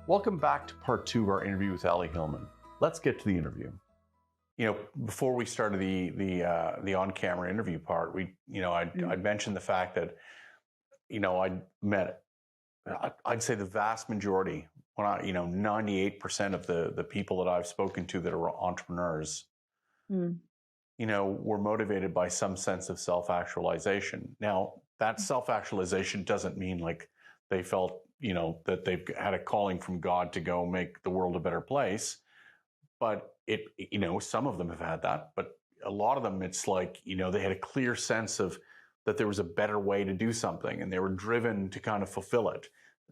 Welcome back to part 2 of our interview with Ali Hillman. Let's get to the interview. Before we started the on-camera interview part, I'd mentioned the fact that, I'd met, I'd say the vast majority, 98% of the people that I've spoken to that are entrepreneurs, Mm. were motivated by some sense of self-actualization. Now, that self-actualization doesn't mean like they felt, that they've had a calling from God to go make the world a better place. But some of them have had that, but a lot of them, it's like, they had a clear sense of that there was a better way to do something and they were driven to kind of fulfill it.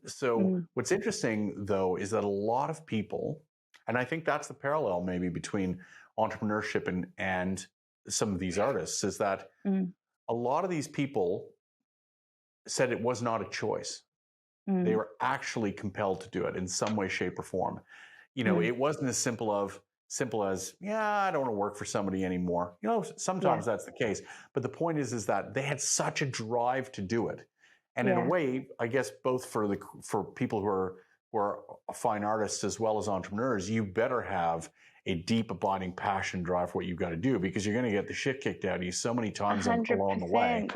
So what's interesting though, is that a lot of people, and I think that's the parallel maybe between entrepreneurship and some of these artists, is that a lot of these people said it was not a choice. They were actually compelled to do it in some way, shape, or form. It wasn't as simple as, yeah, I don't want to work for somebody anymore. Sometimes that's the case. But the point is that they had such a drive to do it. And in a way, I guess both for people who are fine artists as well as entrepreneurs, you better have a deep, abiding passion drive for what you've got to do, because you're going to get the shit kicked out of you so many times along the way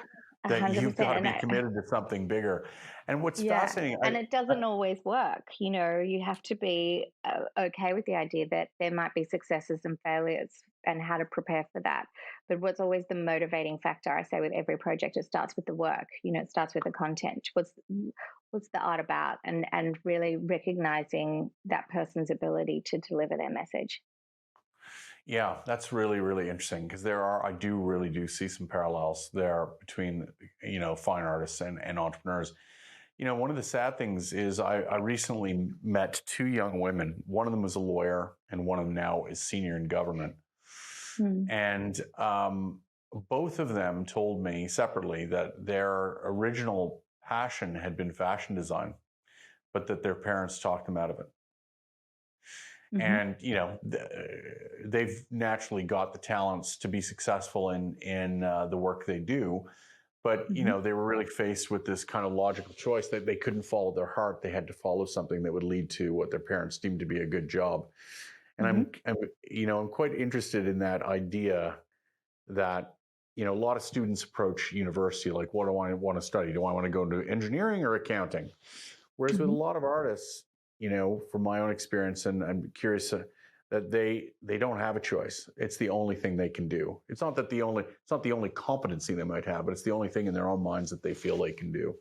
that you've got to be committed to something bigger. And what's fascinating, and it doesn't always work. You have to be okay with the idea that there might be successes and failures and how to prepare for that. But what's always the motivating factor, I say with every project, it starts with the work. It starts with the content. What's the art about, and really recognizing that person's ability to deliver their message. Yeah, that's really, really interesting, because I really do see some parallels there between, fine artists and entrepreneurs. One of the sad things is I recently met two young women. One of them was a lawyer and one of them now is senior in government. And both of them told me separately that their original passion had been fashion design, but that their parents talked them out of it. And they've naturally got the talents to be successful in the work they do, but they were really faced with this kind of logical choice that they couldn't follow their heart. They had to follow something that would lead to what their parents deemed to be a good job. And I'm quite interested in that idea that a lot of students approach university like, what do I want to study? Do I want to go into engineering or accounting? Whereas with a lot of artists, from my own experience, and I'm curious that they don't have a choice. It's the only thing they can do. It's not the only competency they might have, but it's the only thing in their own minds that they feel they can do.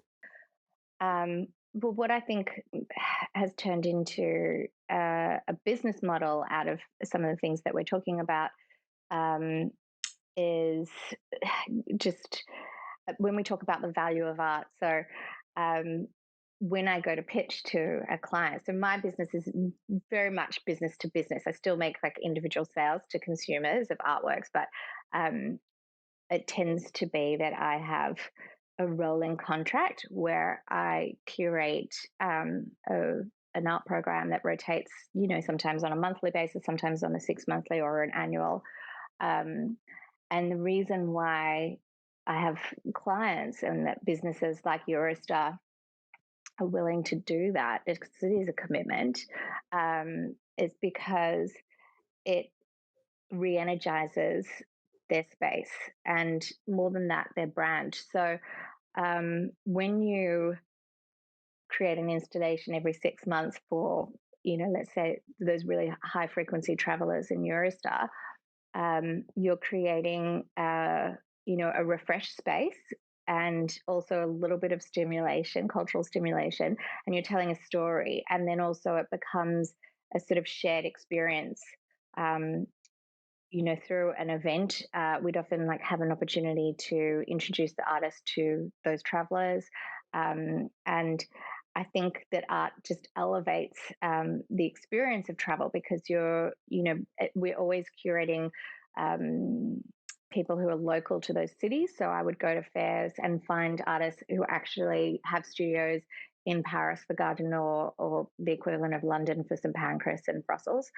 But what I think has turned into a business model out of some of the things that we're talking about is just when we talk about the value of art. So when I go to pitch to a client, so my business is very much business to business. I still make like individual sales to consumers of artworks, but it tends to be that I have a rolling contract where I curate an art program that rotates, sometimes on a monthly basis, sometimes on a 6-monthly or an annual. And the reason why I have clients and that businesses like Eurostar are willing to do that, because it is a commitment, is because it re-energizes their space and, more than that, their brand. So when you create an installation every 6 months for, let's say those really high frequency travelers in Eurostar, you're creating a refreshed space and also a little bit of stimulation, cultural stimulation, and you're telling a story. And then also it becomes a sort of shared experience. Through an event, we'd often have an opportunity to introduce the artist to those travelers. And I think that art just elevates the experience of travel, because we're always curating people who are local to those cities. So I would go to fairs and find artists who actually have studios in Paris for Gare du Nord, or the equivalent of London for St Pancras and Brussels.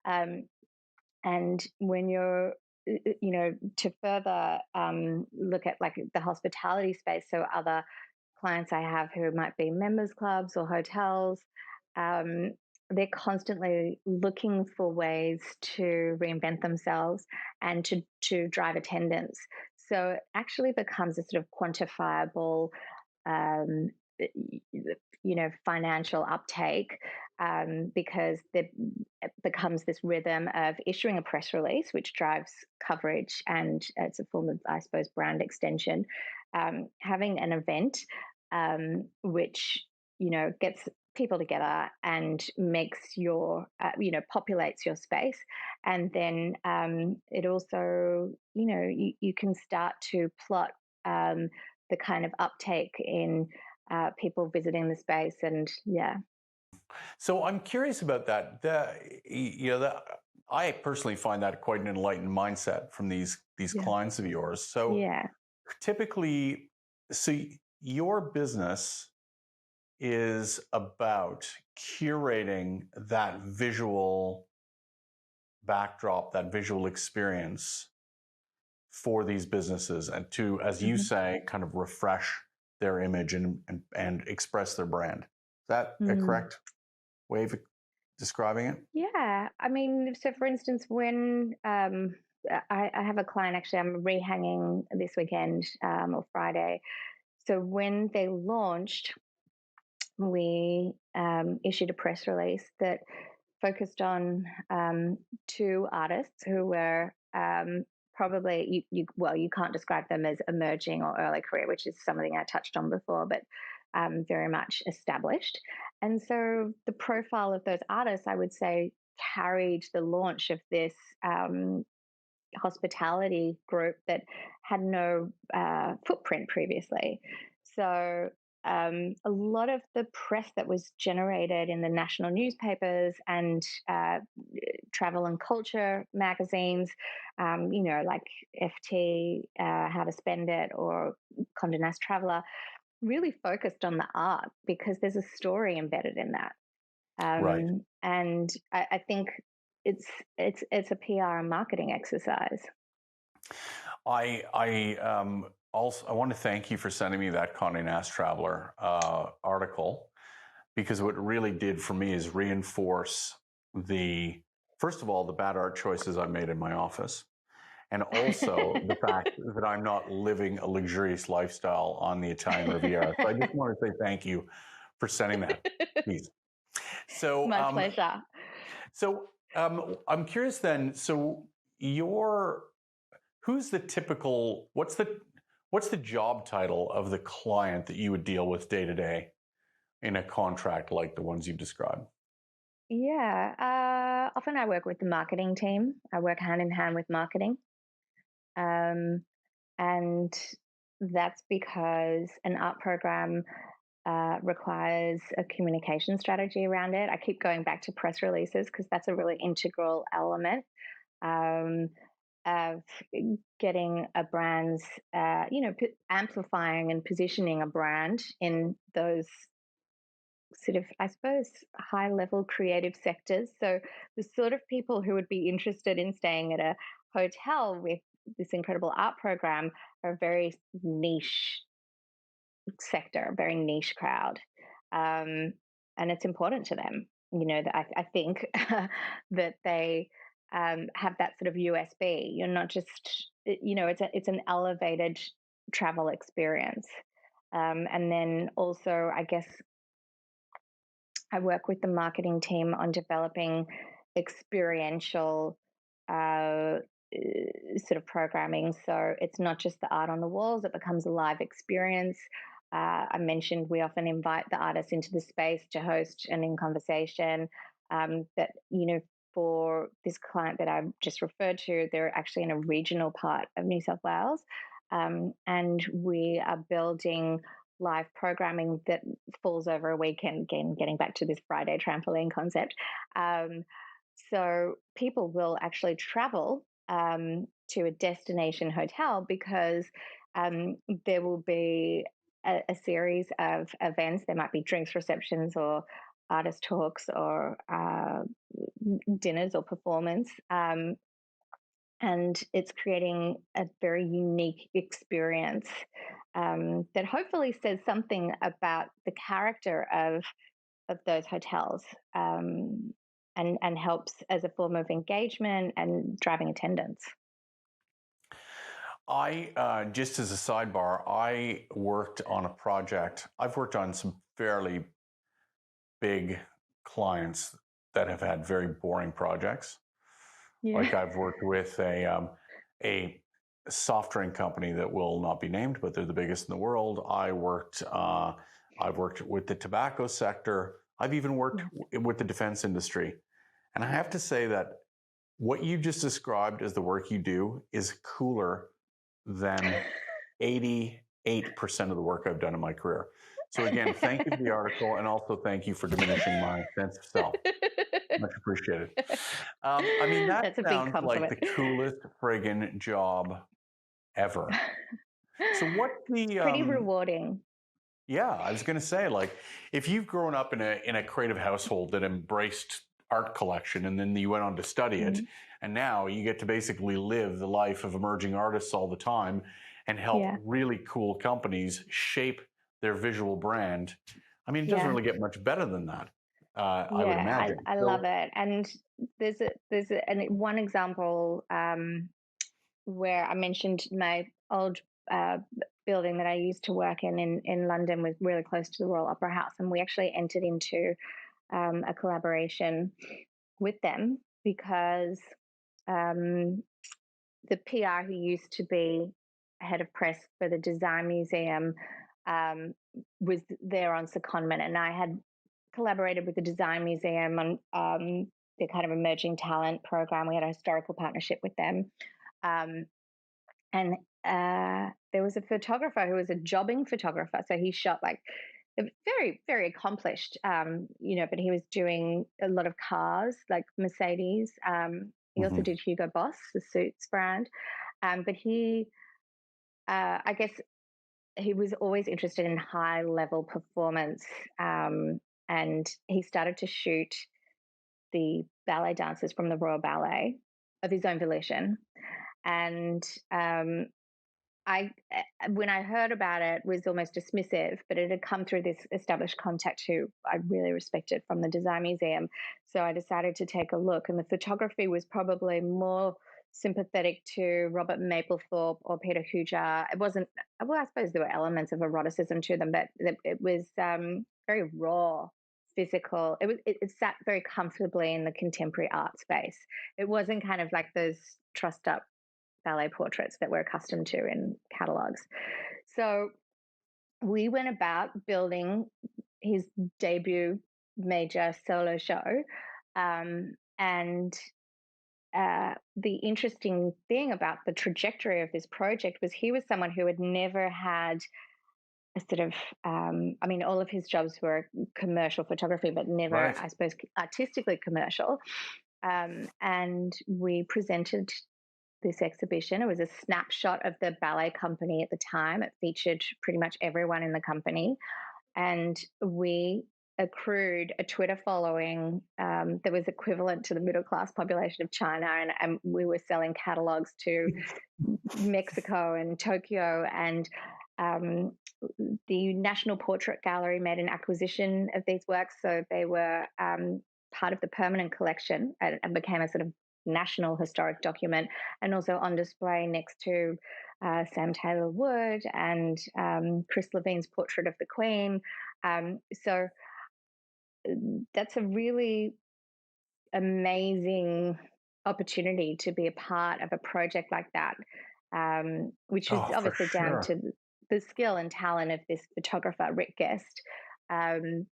And when you're, to further look at the hospitality space, so other clients I have who might be members clubs or hotels, um, they're constantly looking for ways to reinvent themselves and to drive attendance. So it actually becomes a sort of quantifiable, um, financial uptake, because it becomes this rhythm of issuing a press release, which drives coverage, and it's a form of, I suppose, brand extension. Having an event, which gets people together and makes your populates your space, and then it also you can start to plot the kind of uptake in people visiting the space. And yeah. So I'm curious about that. I personally find that quite an enlightened mindset from these Yeah. clients of yours. So Yeah. typically, so your business is about curating that visual backdrop, that visual experience for these businesses, and to, as you Mhm. say, kind of refresh their image and express their brand. Is that a Mm. correct way of describing it? Yeah, I mean, so for instance, when I have a client, actually, I'm rehanging this weekend, or Friday. So when they launched, we issued a press release that focused on two artists who were probably you can't describe them as emerging or early career, which is something I touched on before, but very much established. And so the profile of those artists, I would say, carried the launch of this hospitality group that had no footprint previously. So a lot of the press that was generated in the national newspapers and travel and culture magazines, like FT, How to Spend It, or Condé Nast Traveler, really focused on the art because there's a story embedded in that. Right. And I think it's it's a PR and marketing exercise. I want to thank you for sending me that Condé Nast Traveler article, because what it really did for me is reinforce the first of all the bad art choices I made in my office, and also the fact that I'm not living a luxurious lifestyle on the Italian Riviera. So I just want to say thank you for sending that piece. So My pleasure. I'm curious then. So your who's the typical what's the job title of the client that you would deal with day to day in a contract like the ones you've described? Yeah. Often I work with the marketing team. I work hand in hand with marketing. Um, and that's because an art program requires a communication strategy around it. I keep going back to press releases because that's a really integral element um, of getting a brand's, amplifying and positioning a brand in those sort of, I suppose, high level creative sectors. So the sort of people who would be interested in staying at a hotel with this incredible art program are a very niche sector, a very niche crowd. Um, and it's important to them, that I think that they have that sort of USB. You're not just, it's an elevated travel experience. And then also, I guess, I work with the marketing team on developing experiential sort of programming. So it's not just the art on the walls, it becomes a live experience. I mentioned we often invite the artists into the space to host and in conversation. That, for this client that I've just referred to, they're actually in a regional part of New South Wales. And we are building live programming that falls over a weekend, again, getting back to this Friday trampoline concept. Um, so people will actually travel to a destination hotel because there will be a series of events. There might be drinks receptions or artist talks or dinners or performance. And it's creating a very unique experience that hopefully says something about the character of of those hotels, and helps as a form of engagement and driving attendance. Just as a sidebar, I worked on a project. I've worked on some fairly big clients that have had very boring projects. Yeah. Like I've worked with a soft drink company that will not be named, but they're the biggest in the world. I've worked with the tobacco sector. I've even worked with the defense industry. And I have to say that what you just described as the work you do is cooler than 88% of the work I've done in my career. So again, thank you for the article, and also thank you for diminishing my sense of self. Much appreciated. I mean, that That's a big sounds like compliment. the coolest friggin' job ever. So what's It's pretty rewarding. yeah, I was going to say, like, if you've grown up in a creative household that embraced art collection, and then you went on to study it, and now you get to basically live the life of emerging artists all the time and help Yeah. really cool companies shape their visual brand. I mean, it doesn't Yeah. really get much better than that. I would imagine. I love it. And there's one example where I mentioned my old building that I used to work in London, was really close to the Royal Opera House, and we actually entered into a collaboration with them because the PR who used to be head of press for the Design Museum was there on secondment, and I had collaborated with the Design Museum on the kind of emerging talent program. We had a historical partnership with them. And there was a photographer who was a jobbing photographer. So he shot like very, very accomplished, but he was doing a lot of cars, like Mercedes. He also did Hugo Boss, the suits brand. But I guess he was always interested in high level performance. And he started to shoot the ballet dancers from the Royal Ballet of his own volition. And when I heard about it, was almost dismissive, but it had come through this established contact who I really respected from the Design Museum. So I decided to take a look, and the photography was probably more sympathetic to Robert Mapplethorpe or Peter Hujar. It wasn't, well, I suppose there were elements of eroticism to them, but it was very raw, physical. It sat very comfortably in the contemporary art space. It wasn't kind of like those trussed up ballet portraits that we're accustomed to in catalogs. So we went about building his debut major solo show. And the interesting thing about the trajectory of this project was he was someone who had never had a sort of, all of his jobs were commercial photography, but never, Right. I suppose, artistically commercial. And we presented this exhibition. It was a snapshot of the ballet company at the time. It featured pretty much everyone in the company. And we accrued a Twitter following that was equivalent to the middle class population of China. And we were selling catalogs to Mexico and Tokyo. And the National Portrait Gallery made an acquisition of these works. So they were part of the permanent collection and became a sort of national historic document, and also on display next to Sam Taylor Wood and Chris Levine's portrait of the Queen. So that's a really amazing opportunity to be a part of a project like that, which is obviously down to the skill and talent of this photographer, Rick Guest, and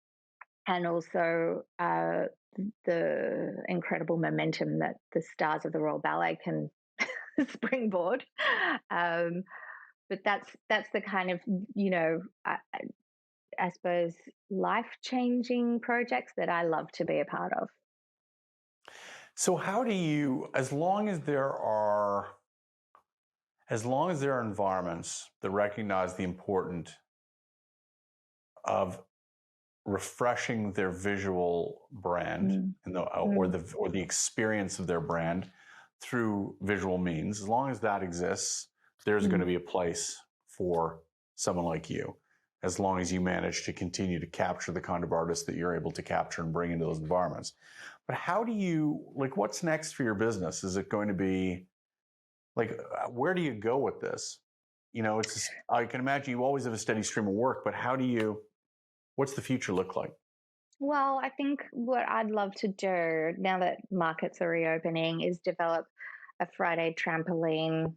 also the incredible momentum that the stars of the Royal Ballet can springboard. But that's the kind of, I suppose, life-changing projects that I love to be a part of. So how do you, as long as there are environments that recognize the importance of refreshing their visual brand or the experience of their brand through visual means, as long as that exists, there's going to be a place for someone like you. as long as you manage to continue to capture the kind of artists that you're able to capture and bring into those environments. But how do you, like, what's next for your business? Is it going to be, like, where do you go with this? I can imagine you always have a steady stream of work, but what's the future look like? Well, I think what I'd love to do now that markets are reopening is develop a Friday Trampoline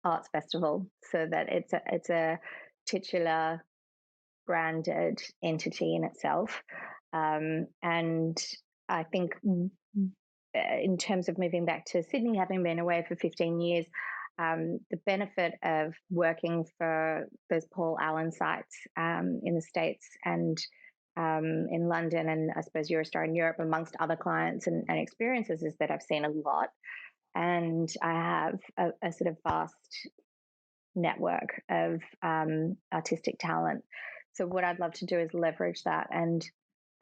arts festival so that it's a titular branded entity in itself. And I think in terms of moving back to Sydney, having been away for 15 years, the benefit of working for those Paul Allen sites in the States and in London and I suppose Eurostar in Europe, amongst other clients and experiences, is that I've seen a lot. And I have a sort of vast network of artistic talent. So what I'd love to do is leverage that and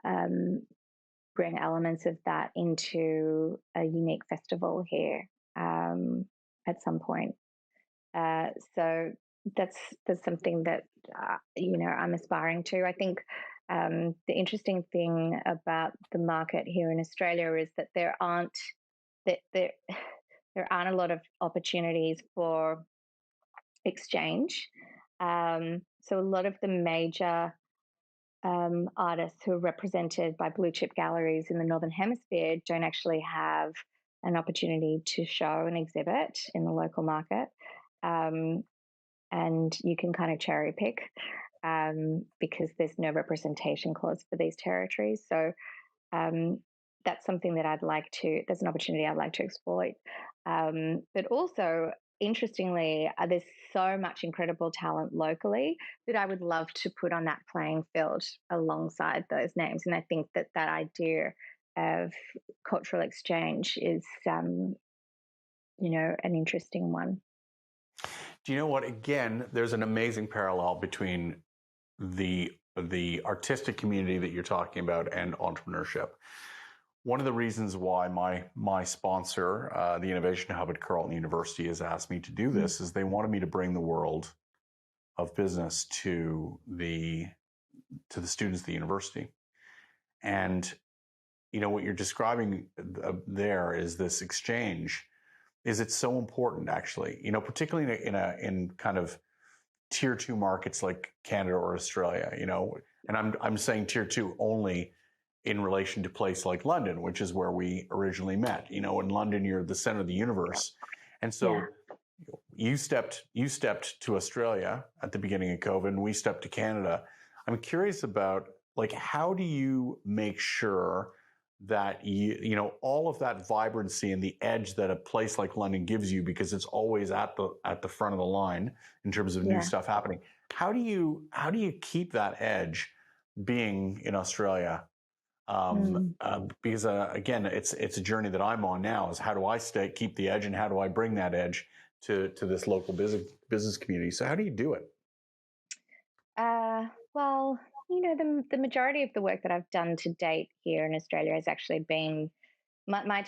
um, bring elements of that into a unique festival here at some point. So that's something that I'm aspiring to. I think the interesting thing about the market here in Australia is that that there there aren't a lot of opportunities for exchange. So a lot of the major artists who are represented by blue chip galleries in the Northern Hemisphere don't actually have an opportunity to show and exhibit in the local market. Um, and you can kind of cherry pick because there's no representation clause for these territories. So um, that's something that that's an opportunity I'd like to exploit. But also, interestingly, there's so much incredible talent locally that I would love to put on that playing field alongside those names. And I think that idea of cultural exchange is, an interesting one. Do you know what? Again, there's an amazing parallel between the artistic community that you're talking about and entrepreneurship. One of the reasons why my sponsor, the Innovation Hub at Carleton University, has asked me to do this is they wanted me to bring the world of business to the students at the university. And what you're describing there is this exchange. It's so important, actually. Particularly in kind of tier 2 markets like Canada or Australia. And I'm saying tier 2 only in relation to a place like London, which is where we originally met. In London, you're the center of the universe. And so you stepped to Australia at the beginning of COVID, and we stepped to Canada. I'm curious about, like, how do you make sure that all of that vibrancy and the edge that a place like London gives you, because it's always at the front of the line in terms of new stuff happening. How do you keep that edge being in Australia? Because again, it's a journey that I'm on now. Is how do I keep the edge, and how do I bring that edge to this local business community? So how do you do it? Well, the majority of the work that I've done to date here in Australia has actually been my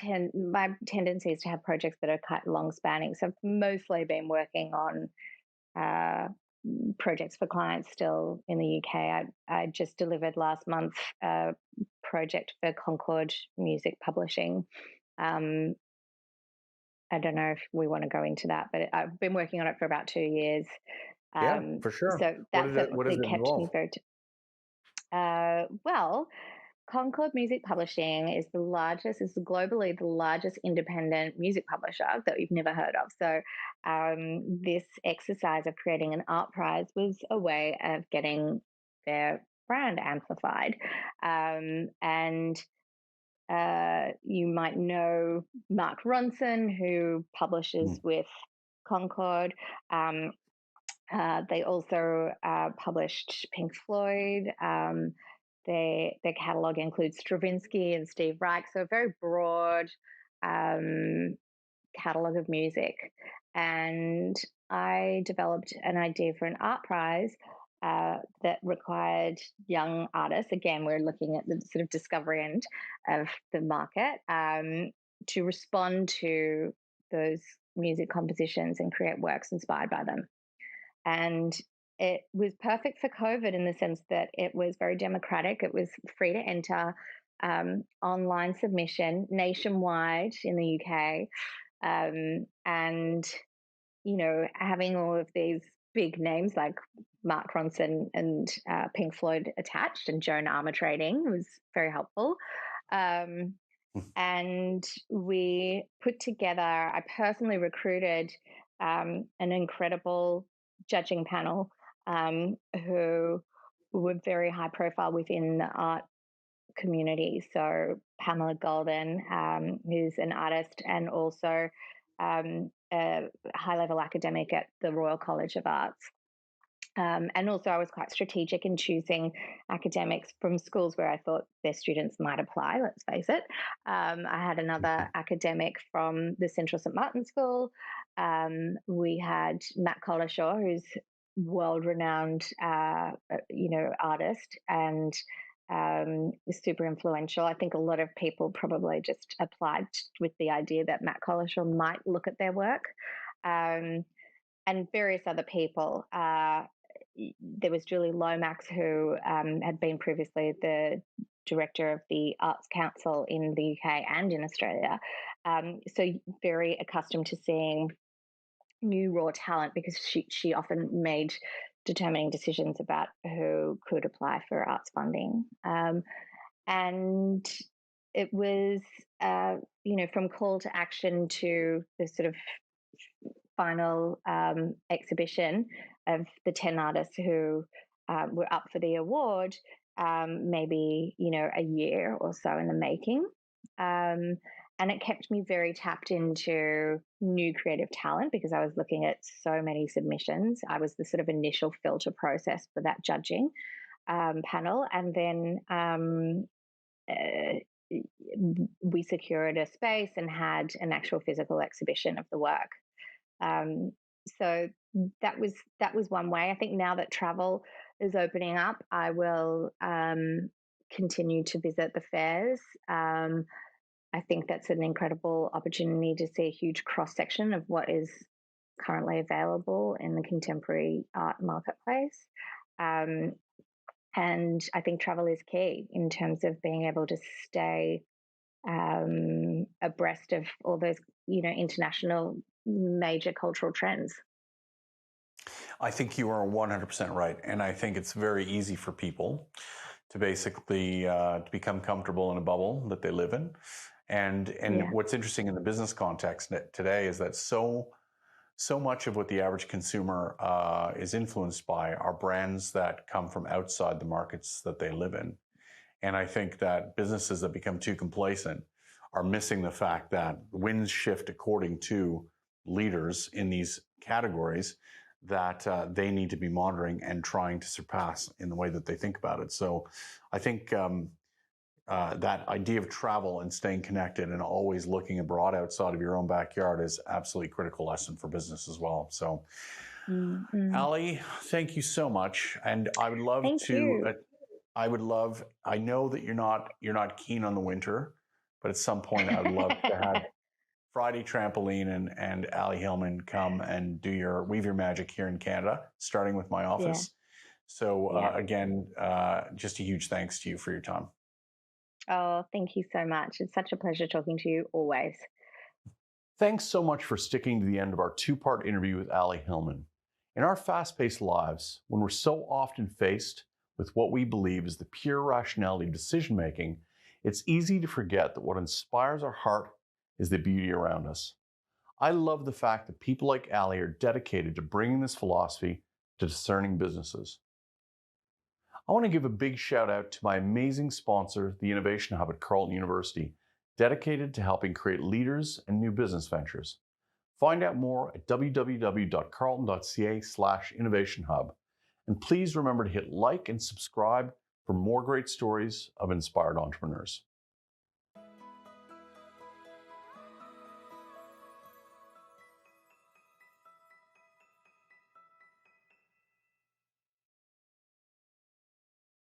tendency is to have projects that are quite long spanning. So I've mostly been working on projects for clients still in the UK. I just delivered last month a project for Concord Music Publishing. I don't know if we want to go into that, but I've been working on it for about 2 years. Yeah, for sure. So that what does it kept involve? me very. Well, Concord Music Publishing is globally the largest independent music publisher that you've never heard of. So, this exercise of creating an art prize was a way of getting their brand amplified. And you might know Mark Ronson, who publishes with Concord. They also published Pink Floyd. Their catalog includes Stravinsky and Steve Reich, so a very broad catalog of music. And I developed an idea for an art prize that required young artists. Again, we're looking at the sort of discovery end of the market to respond to those music compositions and create works inspired by them. And it was perfect for COVID in the sense that it was very democratic. It was free to enter, online submission nationwide in the UK, and having all of these big names like Mark Ronson and Pink Floyd attached, and Joan Armatrading was very helpful. Um, and we put together, I personally recruited an incredible judging panel, who were very high profile within the art community. So Pamela Golden, who's an artist and also a high level academic at the Royal College of Arts. And also, I was quite strategic in choosing academics from schools where I thought their students might apply, let's face it. I had another academic from the Central St. Martin School. We had Matt Collishaw, who's world-renowned, artist and super influential. I think a lot of people probably just applied with the idea that Matt Collishaw might look at their work. And various other people. There was Julie Lomax, who had been previously the director of the Arts Council in the UK and in Australia. So very accustomed to seeing new raw talent, because she often made determining decisions about who could apply for arts funding. And it was, from call to action to the sort of final exhibition of the 10 artists who were up for the award, maybe, a year or so in the making. And it kept me very tapped into new creative talent, because I was looking at so many submissions. I was the sort of initial filter process for that judging panel. And then we secured a space and had an actual physical exhibition of the work. So that was one way. I think now that travel is opening up, I will continue to visit the fairs. I think that's an incredible opportunity to see a huge cross section of what is currently available in the contemporary art marketplace. And I think travel is key in terms of being able to stay abreast of all those, international major cultural trends. I think you are 100% right. And I think it's very easy for people to basically to become comfortable in a bubble that they live in. And what's interesting in the business context today is that so much of what the average consumer is influenced by are brands that come from outside the markets that they live in. And I think that businesses that become too complacent are missing the fact that winds shift according to leaders in these categories that they need to be monitoring and trying to surpass in the way that they think about it. So I think that idea of travel and staying connected and always looking abroad outside of your own backyard is absolutely critical lesson for business as well. So, Ali, thank you so much. And I would love I know that you're not keen on the winter, but at some point I would love to have Friday Trampoline and Ali Hillman come and weave your magic here in Canada, starting with my office. Yeah. So again, just a huge thanks to you for your time. Oh, thank you so much. It's such a pleasure talking to you always. Thanks so much for sticking to the end of our two-part interview with Ali Hillman. In our fast-paced lives, when we're so often faced with what we believe is the pure rationality of decision-making, it's easy to forget that what inspires our heart is the beauty around us. I love the fact that people like Ali are dedicated to bringing this philosophy to discerning businesses. I want to give a big shout out to my amazing sponsor, the Innovation Hub at Carleton University, dedicated to helping create leaders and new business ventures. Find out more at www.carleton.ca/innovationhub. And please remember to hit like and subscribe for more great stories of inspired entrepreneurs.